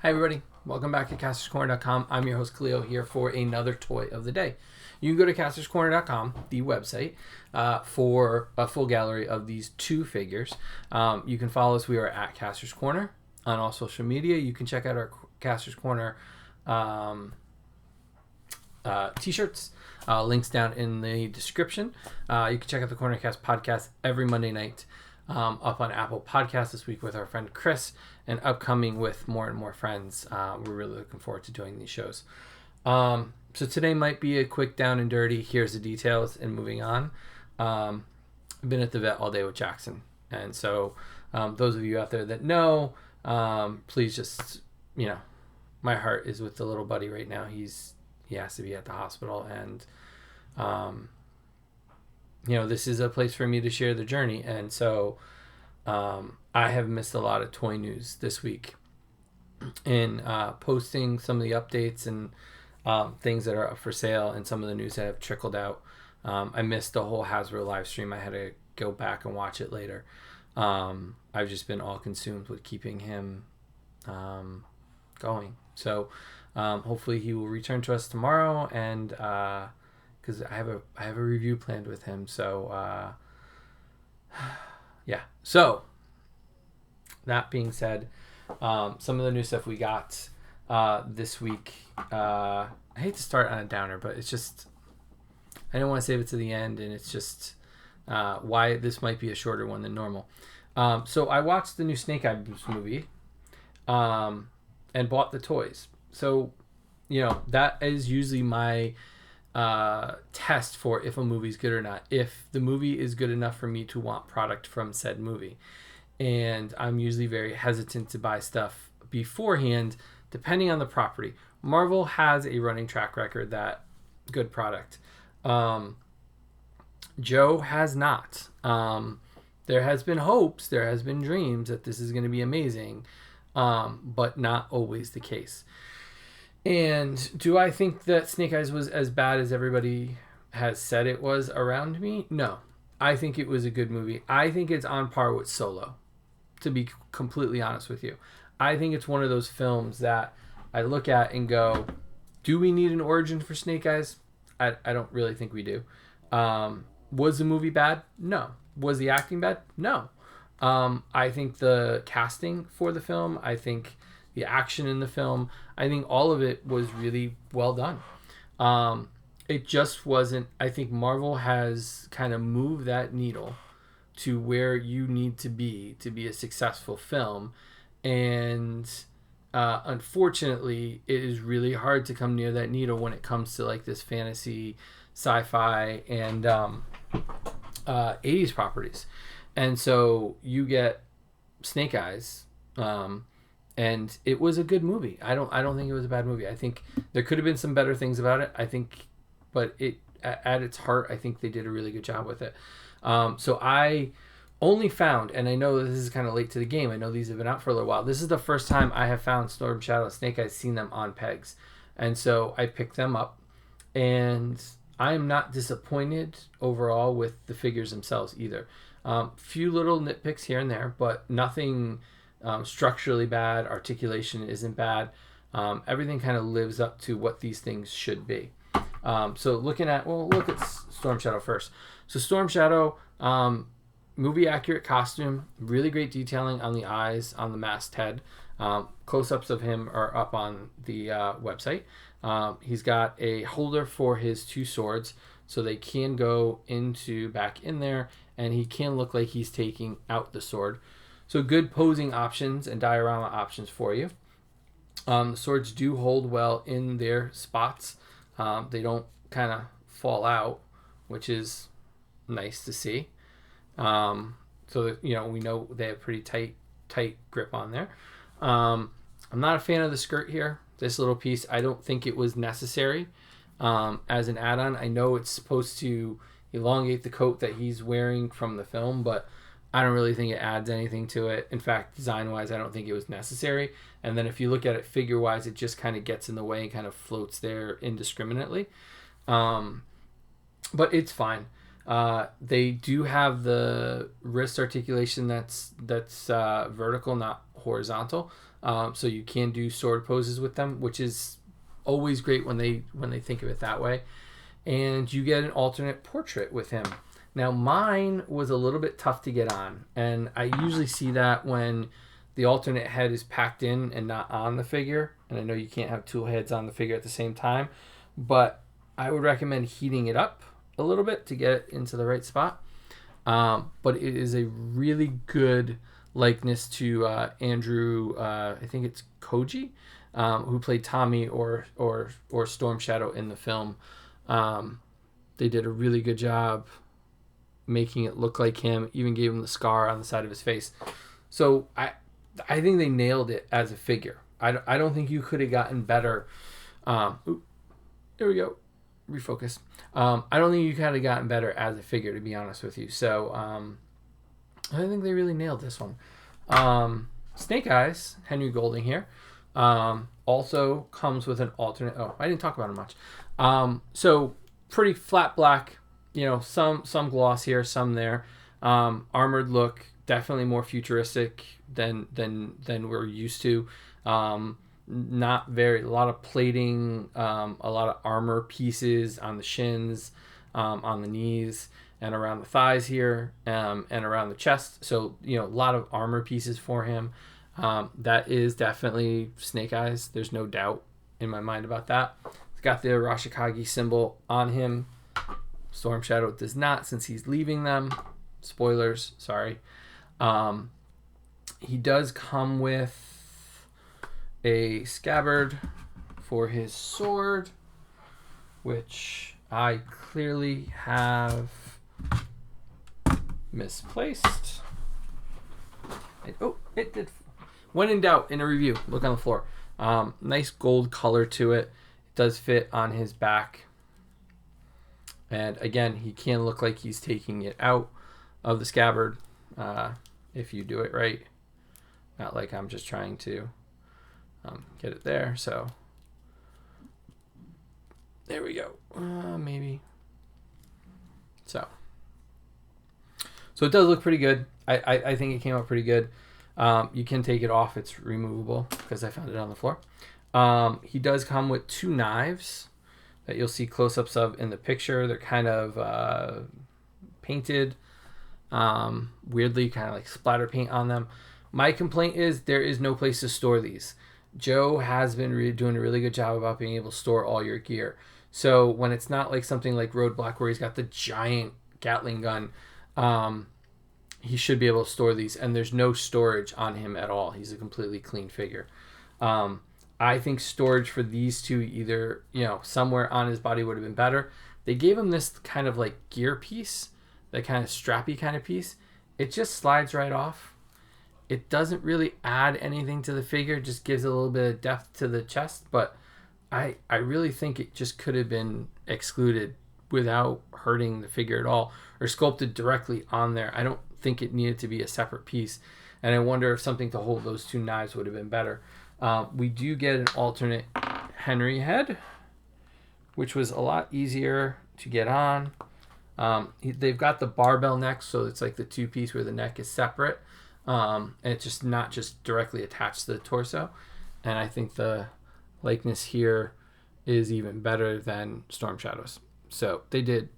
Hi everybody, welcome back to CastorsCorner.com. I'm your host Khalil here for another toy of the day. You can go to CastorsCorner.com, the website, for a full gallery of these two figures. You can follow us. We are at Castors Corner on all social media. You can check out our Castors Corner t-shirts. Links down in the description. You can check out the Cornercast podcast every Monday night. Up on Apple Podcasts this week with our friend Chris, and upcoming with more and more friends. We're really looking forward to doing these shows. So today might be a quick down and dirty. Here's the details and moving on. I've been at the vet all day with Jackson, and so those of you out there that know, please just, my heart is with the little buddy right now. He has to be at the hospital, and this is a place for me to share the journey. And so I have missed a lot of toy news this week in posting some of the updates and things that are up for sale and some of the news that have trickled out. I missed the whole Hasbro live stream. I had to go back and watch it later. I've just been all consumed with keeping him going. So hopefully he will return to us tomorrow, and because I have a review planned with him. So yeah. So that being said, some of the new stuff we got this week. I hate to start on a downer, but it's just, I don't want to save it to the end, and it's just why this might be a shorter one than normal. So I watched the new Snake Eyes movie and bought the toys. So, that is usually my test for if a movie's good or not. If the movie is good enough for me to want product from said movie. And I'm usually very hesitant to buy stuff beforehand, depending on the property. Marvel has a running track record that good product. Joe has not. There has been hopes, there has been dreams that this is going to be amazing, but not always the case. And do I think that Snake Eyes was as bad as everybody has said it was around me? No. I think it was a good movie. I think it's on par with Solo, to be completely honest with you. I think it's one of those films that I look at and go, do we need an origin for Snake Eyes? I don't really think we do. Was the movie bad? No. Was the acting bad? No. I think the casting for the film, I think the action in the film, I think all of it was really well done. It just wasn't, I think Marvel has kind of moved that needle to where you need to be a successful film. And unfortunately, it is really hard to come near that needle when it comes to like this fantasy, sci-fi, and 80s properties. And so you get Snake Eyes, and it was a good movie. I don't think it was a bad movie. I think there could have been some better things about it. But it, at its heart, I think they did a really good job with it. So I only found, and I know this is kind of late to the game. I know these have been out for a little while. This is the first time I have found Storm Shadow Snake Eyes, seen them on pegs, and so I picked them up, and I am not disappointed overall with the figures themselves either. Few little nitpicks here and there, but nothing structurally bad. Articulation isn't bad. Everything kind of lives up to what these things should be. So look at Storm Shadow first. So Storm Shadow, movie accurate costume, really great detailing on the eyes, on the masked head. Close-ups of him are up on the website. He's got a holder for his two swords, so they can go back in there, and he can look like he's taking out the sword. So good posing options and diorama options for you. The swords do hold well in their spots. They don't kind of fall out, which is nice to see. So that, we know they have pretty tight grip on there. I'm not a fan of the skirt here. This little piece, I don't think it was necessary as an add-on. I know it's supposed to elongate the coat that he's wearing from the film, but I don't really think it adds anything to it. In fact, design-wise, I don't think it was necessary. And then if you look at it figure-wise, it just kind of gets in the way and kind of floats there indiscriminately. But it's fine. They do have the wrist articulation that's vertical, not horizontal. So you can do sword poses with them, which is always great when they think of it that way. And you get an alternate portrait with him. Now mine was a little bit tough to get on, and I usually see that when the alternate head is packed in and not on the figure. And I know you can't have two heads on the figure at the same time, but I would recommend heating it up a little bit to get it into the right spot. But it is a really good likeness to Andrew, I think it's Koji, who played Tommy or Storm Shadow in the film. They did a really good job making it look like him, even gave him the scar on the side of his face. So I think they nailed it as a figure. I don't think you could have gotten better. There we go. Refocus. I don't think you could have gotten better as a figure, to be honest with you. So I think they really nailed this one. Snake Eyes, Henry Golding here, also comes with an alternate. Oh, I didn't talk about it much. So pretty flat black. Some gloss here, some there. Armored look, definitely more futuristic than we're used to. Not very, a lot of plating, a lot of armor pieces on the shins, on the knees, and around the thighs here, and around the chest. So, a lot of armor pieces for him. That is definitely Snake Eyes. There's no doubt in my mind about that. It's got the Arashikage symbol on him. Storm Shadow does not, since he's leaving them. Spoilers, sorry. He does come with a scabbard for his sword, which I clearly have misplaced. It did. When in doubt, in a review, look on the floor. Nice gold color to it. It does fit on his back. And again, he can look like he's taking it out of the scabbard if you do it right. Not like I'm just trying to get it there. So there we go. Maybe. So it does look pretty good. I think it came out pretty good. You can take it off. It's removable because I found it on the floor. He does come with two knives that you'll see close-ups of in the picture. They're kind of painted weirdly, kind of like splatter paint on them. My complaint is there is no place to store these. Joe has been doing a really good job about being able to store all your gear. So when it's not like something like Roadblock where he's got the giant Gatling gun, he should be able to store these, and there's no storage on him at all. He's a completely clean figure. I think storage for these two, either somewhere on his body, would have been better. They gave him this kind of like gear piece, that kind of strappy kind of piece. It just slides right off. It doesn't really add anything to the figure. It just gives a little bit of depth to the chest, but I really think it just could have been excluded without hurting the figure at all, or sculpted directly on there. I don't think it needed to be a separate piece, and I wonder if something to hold those two knives would have been better. We do get an alternate Henry head, which was a lot easier to get on. They've got the barbell neck, so it's like the two-piece where the neck is separate, and it's just not just directly attached to the torso. And I think the likeness here is even better than Storm Shadow's. So they did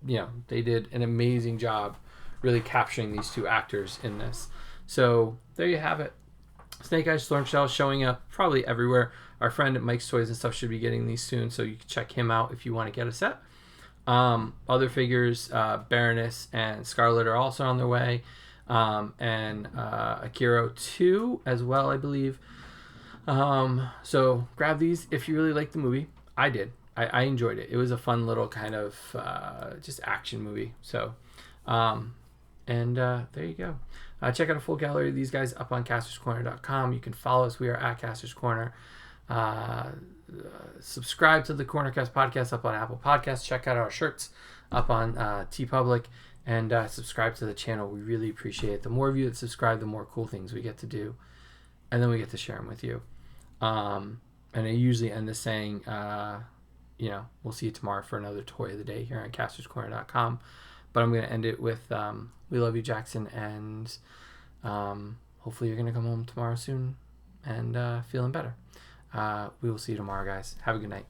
an amazing job really capturing these two actors in this. So there you have it. Snake Eyes Storm Shadow showing up probably everywhere. Our friend at Mike's Toys and stuff should be getting these soon, so you can check him out if you want to get a set. Other figures, Baroness and Scarlet are also on their way, and Akira 2 as well, I believe. So grab these if you really like the movie. I did. I enjoyed it. It was a fun little kind of just action movie. So, there you go. Check out a full gallery of these guys up on castorscorner.com. You can follow us. We are at Castors Corner. Subscribe to the Cornercast podcast up on Apple Podcasts. Check out our shirts up on TeePublic, and subscribe to the channel. We really appreciate it. The more of you that subscribe, the more cool things we get to do, and then we get to share them with you. And I usually end this saying, we'll see you tomorrow for another toy of the day here on castorscorner.com. But I'm going to end it with we love you, Jackson, and hopefully you're going to come home tomorrow soon and feeling better. We will see you tomorrow, guys. Have a good night.